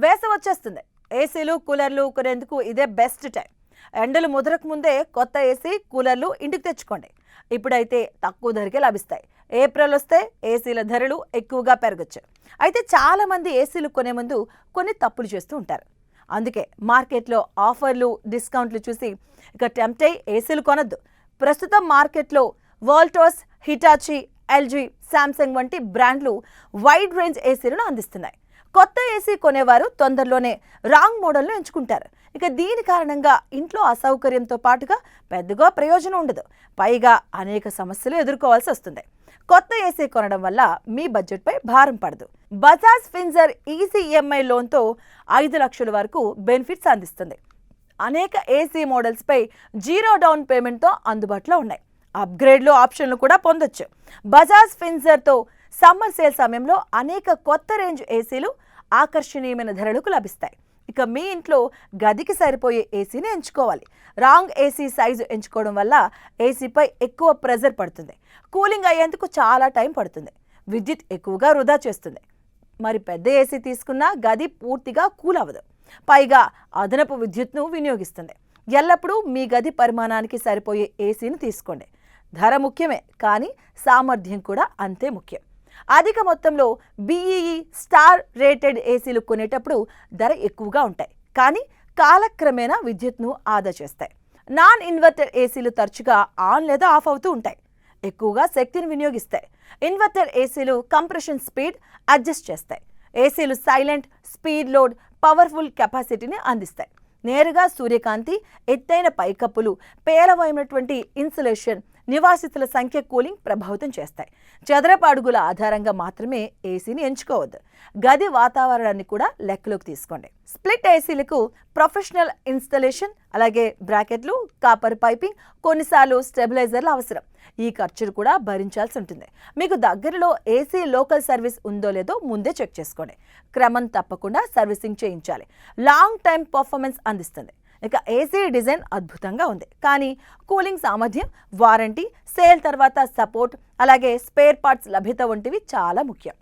వేసవి వచ్చేస్తుంది. ఏసీలు, కూలర్లు కొనేందుకు ఇదే బెస్ట్ టైం. ఎండలు ముదరకు ముందే కొత్త ఏసీ, కూలర్లు ఇంటికి తెచ్చుకోండి. ఇప్పుడైతే తక్కువ ధరకే లభిస్తాయి. ఏప్రిల్ వస్తే ఏసీల ధరలు ఎక్కువగా పెరగచ్చు. అయితే చాలామంది ఏసీలు కొనే ముందు కొన్ని తప్పులు చేస్తూ ఉంటారు. అందుకే మార్కెట్లో ఆఫర్లు, డిస్కౌంట్లు చూసి ఇక టెంప్ట్ అయి ఏసీలు కొనొద్దు. ప్రస్తుతం మార్కెట్లో వోల్టాస్, హిటాచీ, ఎల్జీ, శాంసంగ్ వంటి బ్రాండ్లు వైడ్ రేంజ్ ఏసీలను అందిస్తున్నాయి. కొత్త ఏసీ కొనేవారు తొందరలోనే రాంగ్ మోడల్ను ఎంచుకుంటారు. ఇక దీని కారణంగా ఇంట్లో అసౌకర్యంతో పాటుగా పెద్దగా ప్రయోజనం ఉండదు. పైగా అనేక సమస్యలు ఎదుర్కోవాల్సి వస్తుంది. కొత్త ఏసీ కొనడం వల్ల మీ బడ్జెట్పై భారం పడదు. బజాజ్ ఫిన్సర్ ఈజీ ఈఎంఐ లోన్తో 5 లక్షల వరకు బెనిఫిట్స్ అందిస్తుంది. అనేక ఏసీ మోడల్స్పై 0 డౌన్ పేమెంట్తో అందుబాటులో ఉన్నాయి. అప్గ్రేడ్లు ఆప్షన్లు కూడా పొందొచ్చు. బజాజ్ ఫిన్సర్తో సమ్మర్ సేల్ సమయంలో అనేక కొత్త రేంజ్ ఏసీలు ఆకర్షణీయమైన ధరలకు లభిస్తాయి. ఇక మీ ఇంట్లో గదికి సరిపోయే ఏసీని ఎంచుకోవాలి. రాంగ్ ఏసీ సైజు ఎంచుకోవడం వల్ల ఏసీపై ఎక్కువ ప్రెజర్ పడుతుంది. కూలింగ్ అయ్యేందుకు చాలా టైం పడుతుంది. విద్యుత్ ఎక్కువగా వృధా చేస్తుంది. మరి పెద్ద ఏసీ తీసుకున్నా గది పూర్తిగా కూల్ అవ్వదు. పైగా అదనపు విద్యుత్ను వినియోగిస్తుంది. ఎల్లప్పుడూ మీ గది పరిమాణానికి సరిపోయే ఏసీని తీసుకోండి. ధర ముఖ్యమే, కానీ సామర్థ్యం కూడా అంతే ముఖ్యం. అధిక మొత్తంలో BEE స్టార్ రేటెడ్ ఏసీలు కొనేటప్పుడు ధర ఎక్కువగా ఉంటాయి, కానీ కాలక్రమేణా విద్యుత్ను ఆదా చేస్తాయి. నాన్ ఇన్వర్టర్ ఏసీలు తరచుగా ఆన్ లేదా ఆఫ్ అవుతూ ఉంటాయి, ఎక్కువగా శక్తిని వినియోగిస్తాయి. ఇన్వర్టర్ ఏసీలు కంప్రెషన్ స్పీడ్ అడ్జస్ట్ చేస్తాయి. ఏసీలు సైలెంట్, స్పీడ్ లోడ్, పవర్ఫుల్ కెపాసిటీని అందిస్తాయి. నేరుగా సూర్యకాంతి, ఎత్తైన పైకప్పులు, పేలవమైనటువంటి ఇన్సులేషన్ నివాసితుల సంఖ్య కూలింగ్ ప్రభావితం చేస్తాయి. చదరపు అడుగుల ఆధారంగా మాత్రమే ఏసీని ఎంచుకోవద్దు. గది వాతావరణాన్ని కూడా లెక్కలోకి తీసుకోండి. స్ప్లిట్ ఏసీలకు ప్రొఫెషనల్ ఇన్స్టలేషన్, అలాగే బ్రాకెట్లు, కాపర్ పైపింగ్, కొన్నిసార్లు స్టెబిలైజర్లు అవసరం. ఈ ఖర్చులు కూడా భరించాల్సి ఉంటుంది. మీకు దగ్గరలో ఏసీ లోకల్ సర్వీస్ ఉందో లేదో ముందే చెక్ చేసుకోండి. క్రమం తప్పకుండా సర్వీసింగ్ చేయించాలి. లాంగ్ టైం పర్ఫార్మెన్స్ అందిస్తుంది. ఇక ఏసీ డిజైన్ అద్భుతంగా ఉంది, కానీ కూలింగ్ సామర్థ్యం, వారంటీ, సేల్ తర్వాత సపోర్ట్, అలాగే స్పేర్ పార్ట్స్ లభ్యత వంటివి చాలా ముఖ్యం.